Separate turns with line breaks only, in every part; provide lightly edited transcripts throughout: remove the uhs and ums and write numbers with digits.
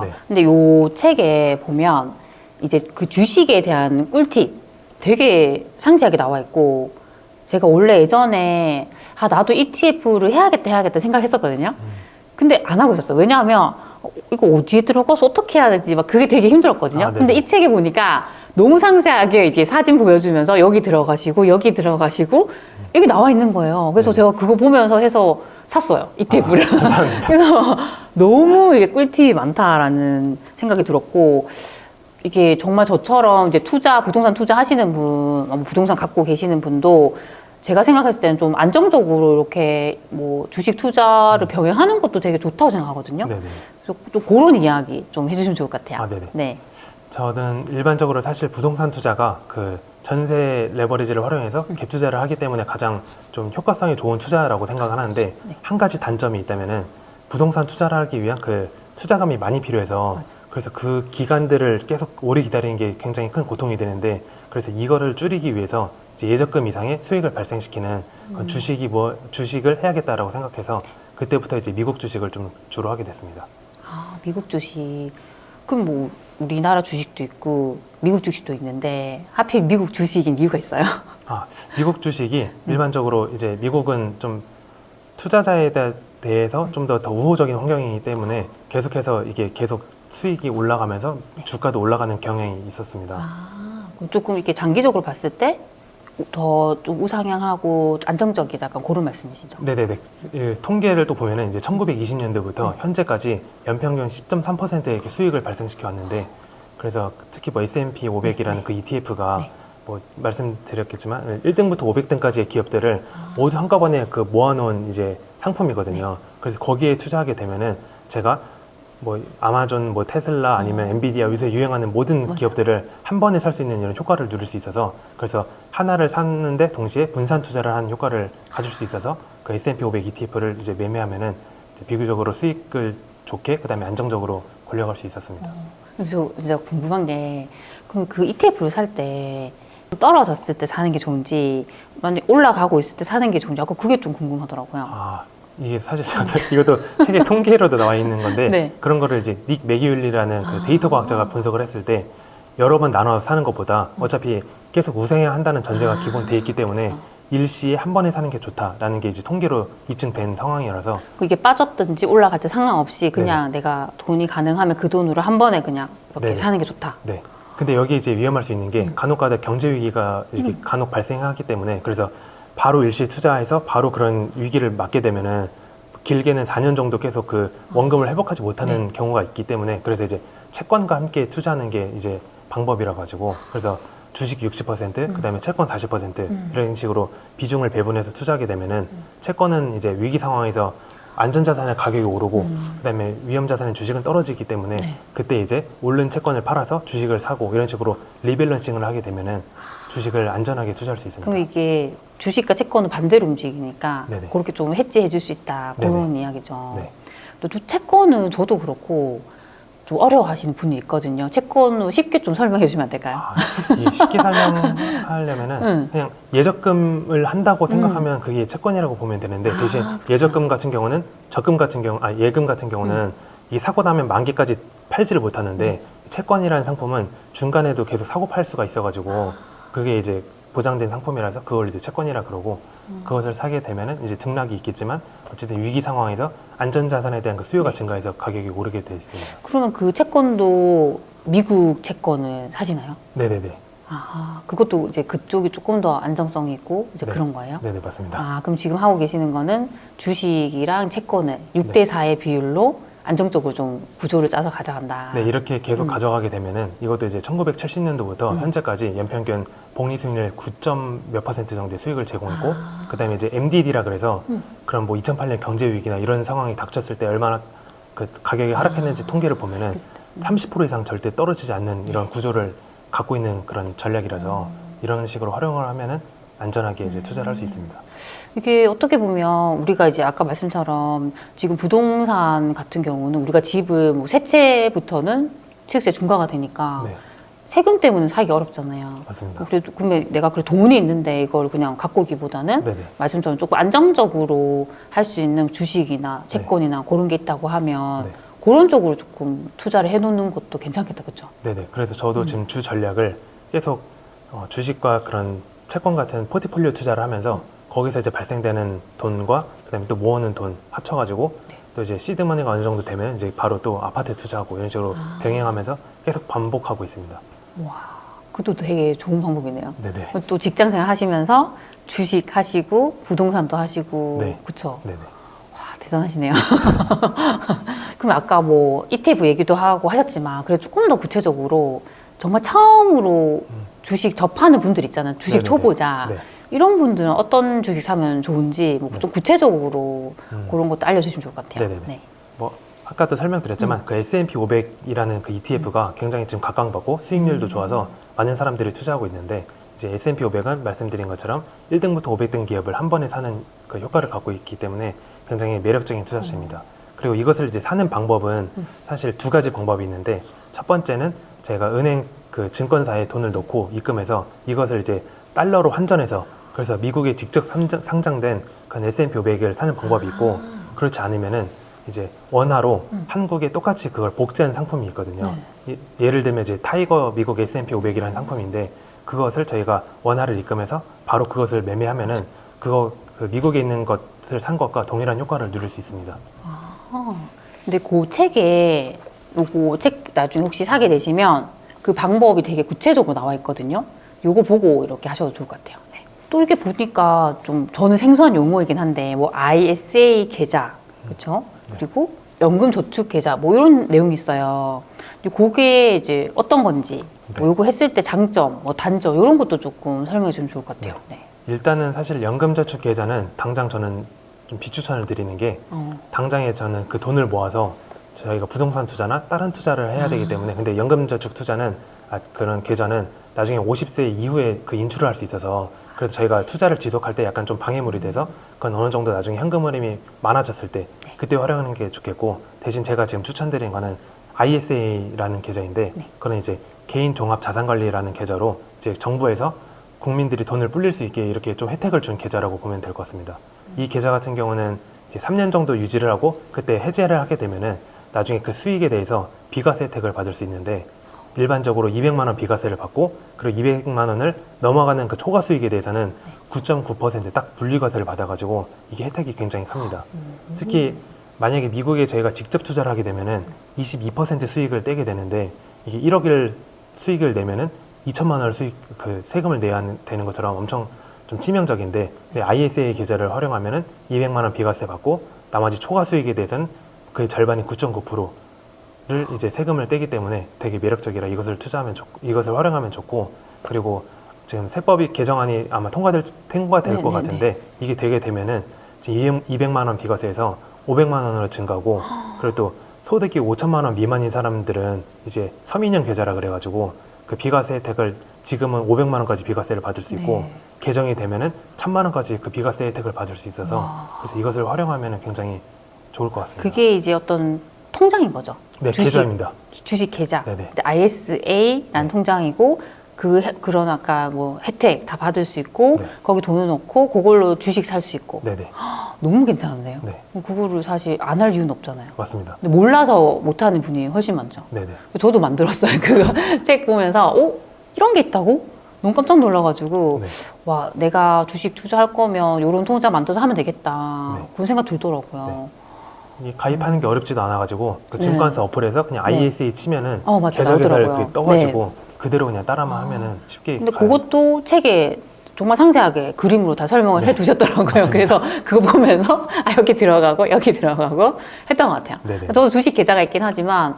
네.
근데 요 책에 보면 이제 그 주식에 대한 꿀팁 되게 상세하게 나와 있고, 제가 원래 예전에 나도 ETF를 해야겠다 생각했었거든요. 근데 안 하고 있었어요. 왜냐하면 이거 어디에 들어가서 어떻게 해야 되지? 막 그게 되게 힘들었거든요. 근데 이 책에 보니까 너무 상세하게 이제 사진 보여주면서 여기 들어가시고 여기 들어가시고 여기 나와 있는 거예요. 그래서 제가 그거 보면서 해서 샀어요, ETF를. 그래서 너무 이게 꿀팁이 많다라는 생각이 들었고, 이게 정말 저처럼 이제 부동산 투자 하시는 분, 부동산 갖고 계시는 분도 제가 생각했을 때는 좀 안정적으로 이렇게 뭐 주식 투자를 병행하는 것도 되게 좋다고 생각하거든요.
네네.
그래서 또 그런 이야기 좀 해주시면 좋을 것 같아요.
네네.
네.
저는 일반적으로 사실 부동산 투자가 그 전세 레버리지를 활용해서 갭 투자를 하기 때문에 가장 좀 효과성이 좋은 투자라고 생각을 하는데, 한 가지 단점이 있다면은 부동산 투자를 하기 위한 그 투자금이 많이 필요해서, 그래서 그 기간들을 계속 오래 기다리는 게 굉장히 큰 고통이 되는데, 그래서 이거를 줄이기 위해서 이제 예적금 이상의 수익을 발생시키는 그런 주식을 해야겠다라고 생각해서 그때부터 이제 미국 주식을 좀 주로 하게 됐습니다.
미국 주식. 그럼 뭐 우리나라 주식도 있고 미국 주식도 있는데 하필 미국 주식인 이유가 있어요?
미국 주식이 일반적으로 이제 미국은 좀 투자자에 대해서 좀 더 우호적인 환경이기 때문에 계속해서 이게 계속 수익이 올라가면서 주가도 올라가는 경향이 있었습니다.
그럼 조금 이렇게 장기적으로 봤을 때 더 좀 우상향하고 안정적이다, 약간 그런 말씀이시죠?
네네네. 통계를 또 보면은 이제 1920년대부터 현재까지 연평균 10.3%의 수익을 발생시켜 왔는데, 그래서 특히 뭐 S&P 500이라는 그 ETF가 뭐 말씀드렸겠지만 1등부터 500등까지의 기업들을 모두 한꺼번에 그 모아놓은 이제 상품이거든요. 그래서 거기에 투자하게 되면은 제가 뭐 아마존, 뭐 테슬라, 아니면 엔비디아, 요새 유행하는 모든 기업들을 한 번에 살 수 있는 이런 효과를 누릴 수 있어서, 그래서 하나를 샀는데 동시에 분산 투자를 하는 효과를 가질 수 있어서 그 S&P 500 ETF를 이제 매매하면은 이제 비교적으로 수익을 좋게, 그다음에 안정적으로 권려갈 수 있었습니다.
그래서 진짜 궁금한 게, 그럼 그 ETF를 살 때 떨어졌을 때 사는 게 좋은지, 만약 올라가고 있을 때 사는 게 좋은지, 아까 그게 좀 궁금하더라고요.
이게 사실 이것도 책에 통계로도 나와 있는 건데, 그런 거를 이제 닉 매기울리라는 그 데이터 과학자가 분석을 했을 때, 여러 번 나눠서 사는 것보다 어차피 계속 우상해야 한다는 전제가 기본돼 있기 때문에 일시에 한 번에 사는 게 좋다라는 게 이제 통계로 입증된 상황이라서,
이게 빠졌든지 올라갈 때 상관없이 그냥 내가 돈이 가능하면 그 돈으로 한 번에 그냥 이렇게 사는 게 좋다.
네. 근데 여기 이제 위험할 수 있는 게 간혹가다 경제 위기가 이렇게 간혹 발생하기 때문에, 그래서 바로 일시 투자해서 바로 그런 위기를 맞게 되면은 길게는 4년 정도 계속 그 원금을 회복하지 못하는 경우가 있기 때문에, 그래서 이제 채권과 함께 투자하는 게 이제 방법이라 가지고, 그래서 주식 60%, 그다음에 채권 40% 이런 식으로 비중을 배분해서 투자하게 되면은 채권은 이제 위기 상황에서 안전자산의 가격이 오르고, 그다음에 위험자산의 주식은 떨어지기 때문에 그때 이제 오른 채권을 팔아서 주식을 사고, 이런 식으로 리밸런싱을 하게 되면은 주식을 안전하게 투자할 수 있습니다.
그럼 이게 주식과 채권은 반대로 움직이니까 그렇게 좀 해지해 줄 수 있다, 그런 이야기죠. 또 채권은 저도 그렇고 좀 어려워하시는 분이 있거든요. 채권을 쉽게 좀 설명해 주시면 안 될까요?
쉽게 설명하려면은 그냥 예적금을 한다고 생각하면 그게 채권이라고 보면 되는데, 대신 예적금 같은 경우는 예금 같은 경우는 이 사고 나면 만기까지 팔지를 못하는데, 채권이라는 상품은 중간에도 계속 사고 팔 수가 있어가지고 그게 이제 보장된 상품이라서 그걸 이제 채권이라 그러고, 그것을 사게 되면은 이제 등락이 있겠지만 어쨌든 위기 상황에서 안전자산에 대한 그 수요가 증가해서 가격이 오르게 돼 있습니다.
그러면 그 채권도 미국 채권을 사시나요?
네네네.
그것도 이제 그쪽이 조금 더 안정성이 있고 이제 그런 거예요?
네네, 맞습니다.
그럼 지금 하고 계시는 거는 주식이랑 채권을 6대4의 비율로 안정적으로 좀 구조를 짜서 가져간다.
네, 이렇게 계속 가져가게 되면은 이것도 이제 1970년도부터 현재까지 연평균 복리 수익률 9몇% 정도의 수익을 제공했고, 그다음에 이제 MDD라 그래서 그런 뭐 2008년 경제 위기나 이런 상황이 닥쳤을 때 얼마나 그 가격이 하락했는지 통계를 보면은 30% 이상 절대 떨어지지 않는 이런 구조를 갖고 있는 그런 전략이라서 이런 식으로 활용을 하면은 안전하게 이제 투자를 할 수 있습니다.
이게 어떻게 보면 우리가 이제 아까 말씀처럼 지금 부동산 같은 경우는 우리가 집을 뭐 세 채부터는 취득세 중과가 되니까 세금 때문에 사기 어렵잖아요.
맞습니다.
그래도 근데 내가 그래 돈이 있는데 이걸 그냥 갖고 오기보다는 말씀처럼 조금 안정적으로 할 수 있는 주식이나 채권이나 그런 게 있다고 하면 그런 쪽으로 조금 투자를 해놓는 것도 괜찮겠다, 그렇죠?
네네. 그래서 저도 지금 주 전략을 계속 주식과 그런 채권 같은 포트폴리오 투자를 하면서 거기서 이제 발생되는 돈과 그다음에 또 모으는 돈 합쳐가지고
네.
또 이제 시드머니가 어느 정도 되면 이제 바로 또 아파트 투자하고 이런 식으로 병행하면서 계속 반복하고 있습니다.
와, 그것도 되게 좋은 방법이네요.
네네.
또 직장생활 하시면서 주식 하시고 부동산도 하시고,
네.
그쵸?
네네.
와, 대단하시네요. 그럼 아까 뭐 ETF 얘기도 하고 하셨지만, 그래도 조금 더 구체적으로 정말 처음으로 주식 접하는 분들 있잖아요. 주식
네네네.
초보자.
네.
이런 분들은 어떤 주식 사면 좋은지 뭐 좀 구체적으로 그런 것도 알려주시면 좋을 것 같아요.
네네네.
네.
뭐 아까도 설명드렸지만 그 S&P 500이라는 그 ETF가 굉장히 지금 각광받고 수익률도 좋아서 많은 사람들이 투자하고 있는데 이제 S&P 500은 말씀드린 것처럼 1등부터 500등 기업을 한 번에 사는 그 효과를 갖고 있기 때문에 굉장히 매력적인 투자처입니다. 그리고 이것을 이제 사는 방법은 사실 두 가지 방법이 있는데 첫 번째는 제가 은행 그 증권사에 돈을 넣고 입금해서 이것을 이제 달러로 환전해서 그래서 미국에 직접 상장된 그런 S&P 500을 사는 방법이 있고 그렇지 않으면은 이제 원화로 한국에 똑같이 그걸 복제한 상품이 있거든요. 예를 들면 이제 타이거 미국 S&P 500이라는 상품인데 그것을 저희가 원화를 입금해서 바로 그것을 매매하면은 그 미국에 있는 것을 산 것과 동일한 효과를 누릴 수 있습니다.
근데 그 책에 요거 책 나중에 혹시 사게 되시면 그 방법이 되게 구체적으로 나와 있거든요. 요거 보고 이렇게 하셔도 좋을 것 같아요. 네. 또 이게 보니까 좀 저는 생소한 용어이긴 한데 뭐 ISA 계좌, 그렇죠? 그리고 연금 저축 계좌 뭐 이런 내용이 있어요. 근데 그게 이제 어떤 건지 뭐 요거 했을 때 장점, 뭐 단점 이런 것도 조금 설명해 주면 좋을 것 같아요. 네.
일단은 사실 연금저축 계좌는 당장 저는 좀 비추천을 드리는 게 당장에 저는 그 돈을 모아서 저희가 부동산 투자나 다른 투자를 해야 되기 때문에 근데 연금저축 투자는 그런 계좌는 나중에 50세 이후에 그 인출을 할 수 있어서 그래서 저희가 투자를 지속할 때 약간 좀 방해물이 돼서 그건 어느 정도 나중에 현금 흐름이 많아졌을 때 그때 활용하는 게 좋겠고 대신 제가 지금 추천드린 거는 ISA라는 계좌인데 그건 이제 개인 종합 자산관리라는 계좌로 이제 정부에서 국민들이 돈을 불릴 수 있게 이렇게 좀 혜택을 준 계좌라고 보면 될 것 같습니다. 이 계좌 같은 경우는 이제 3년 정도 유지를 하고 그때 해지를 하게 되면은 나중에 그 수익에 대해서 비과세 혜택을 받을 수 있는데 일반적으로 200만 원 비과세를 받고 그리고 200만 원을 넘어가는 그 초과 수익에 대해서는 9.9%딱 분리과세를 받아가지고 이게 혜택이 굉장히 큽니다. 특히 만약에 미국에 저희가 직접 투자를 하게 되면은 22% 수익을 떼게 되는데 이게 1억일 수익을 내면은 2천만 원 그 세금을 내야 되는 것처럼 엄청 좀 치명적인데 ISA 계좌를 활용하면은 200만 원 비과세 받고 나머지 초과 수익에 대해서는 그 절반이 9.9%를 이제 세금을 떼기 때문에 되게 매력적이라 이것을 이것을 활용하면 좋고 그리고 지금 세법이 개정안이 아마 통과될 것 같은데 이게 되게 되면은 지금 200만 원 비과세에서 500만 원으로 증가하고 그리고 또 소득이 5천만 원 미만인 사람들은 이제 서민형 계좌라 그래가지고 그 비과세 혜택을 지금은 500만 원까지 비과세를 받을 수 있고 개정이 되면은 1,000만 원까지 그 비과세 혜택을 받을 수 있어서 그래서 이것을 활용하면은 굉장히 좋을 것 같습니다.
그게 이제 어떤 통장인 거죠?
네, 계좌입니다.
주식 계좌.
네네.
ISA라는 통장이고 그런 아까 뭐 혜택 다 받을 수 있고 거기 돈을 넣고 그걸로 주식 살 수 있고
네네.
너무 괜찮은데요?
네.
그거를 사실 안 할 이유는 없잖아요.
맞습니다.
근데 몰라서 못하는 분이 훨씬 많죠.
네네.
저도 만들었어요. 그거 책 보면서 이런 게 있다고? 너무 깜짝 놀라가지고 와 내가 주식 투자할 거면 이런 통장 만들어서 하면 되겠다. 그런 생각 들더라고요.
이 가입하는 게 어렵지도 않아가지고 그 증권사 어플에서 그냥 ISA 치면은
맞아요.
계좌를
나오더라고요.
떠가지고 그대로 그냥 따라만 하면은 쉽게.
근데 그것도 책에 정말 상세하게 그림으로 다 설명을 해두셨더라고요. 그래서 그거 보면서 여기 들어가고 여기 들어가고 했던 것 같아요.
네네.
저도 주식 계좌가 있긴 하지만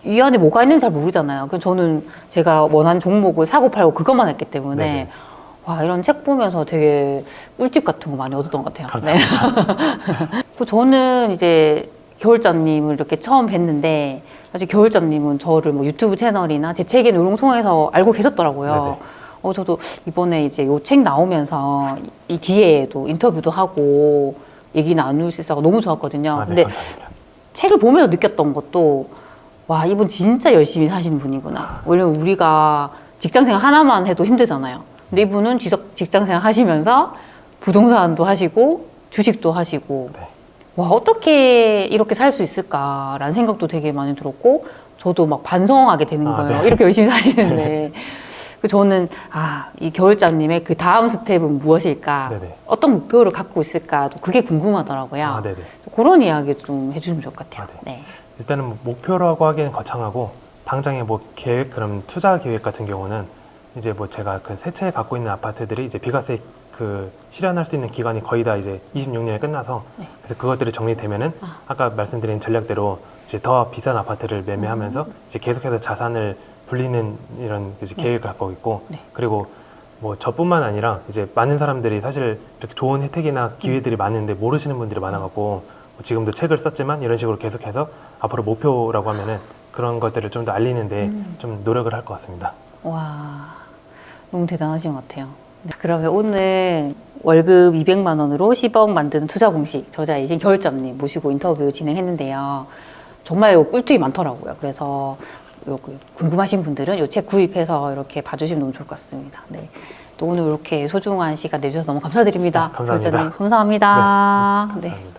이 안에 뭐가 있는지 잘 모르잖아요. 그래서 저는 제가 원하는 종목을 사고 팔고 그것만 했기 때문에
네네.
와 이런 책 보면서 되게 꿀팁 같은 거 많이 얻었던 것 같아요.
감사합니다.
저는 이제 겨울잠님을 이렇게 처음 뵀는데 사실 겨울잠님은 저를 뭐 유튜브 채널이나 제 책에 이런 걸 통해서 알고 계셨더라고요. 저도 이번에 이제 요 책 나오면서 이 뒤에도 인터뷰도 하고 얘기 나눌 수 있어서 너무 좋았거든요. 근데
감사합니다.
책을 보면서 느꼈던 것도 와 이분 진짜 열심히 사시는 분이구나. 왜냐면 우리가 직장생활 하나만 해도 힘들잖아요. 근데 이분은 직장생활 하시면서 부동산도 하시고 주식도 하시고 와, 어떻게 이렇게 살 수 있을까라는 생각도 되게 많이 들었고, 저도 막 반성하게 되는 거예요.
네.
이렇게 열심히 사시는데. 저는, 이 겨울잠님의 그 다음 스텝은 무엇일까?
네네.
어떤 목표를 갖고 있을까? 또 그게 궁금하더라고요.
네네.
그런 이야기 좀 해주시면 좋을 것 같아요. 네.
일단은 뭐 목표라고 하기에는 거창하고 당장의 뭐 계획, 그럼 투자 계획 같은 경우는 이제 뭐 제가 그 세 채 갖고 있는 아파트들이 이제 비과세 그 실현할 수 있는 기간이 거의 다 이제 26년에 끝나서
네.
그래서 그것들이 정리되면은 아까 말씀드린 전략대로 이제 더 비싼 아파트를 매매하면서 이제 계속해서 자산을 불리는 이런 이제
네.
계획을 갖고 있고
네.
그리고 뭐 저뿐만 아니라 이제 많은 사람들이 사실 이렇게 좋은 혜택이나 기회들이 많은데 모르시는 분들이 많아갖고 뭐 지금도 책을 썼지만 이런 식으로 계속해서 앞으로 목표라고 하면은 그런 것들을 좀 더 알리는데 좀 노력을 할 것 같습니다.
와, 너무 대단하신 것 같아요. 네, 그러면 오늘 월급 200만 원으로 10억 만드는 투자 공식 저자이신 겨울잠님 모시고 인터뷰 진행했는데요. 정말 꿀팁이 많더라고요. 그래서 궁금하신 분들은 이 책 구입해서 이렇게 봐주시면 너무 좋을 것 같습니다. 네. 또 오늘 이렇게 소중한 시간 내주셔서 너무 감사드립니다.
감사합니다.
겨울잠님 감사합니다.
네,
네.
감사합니다.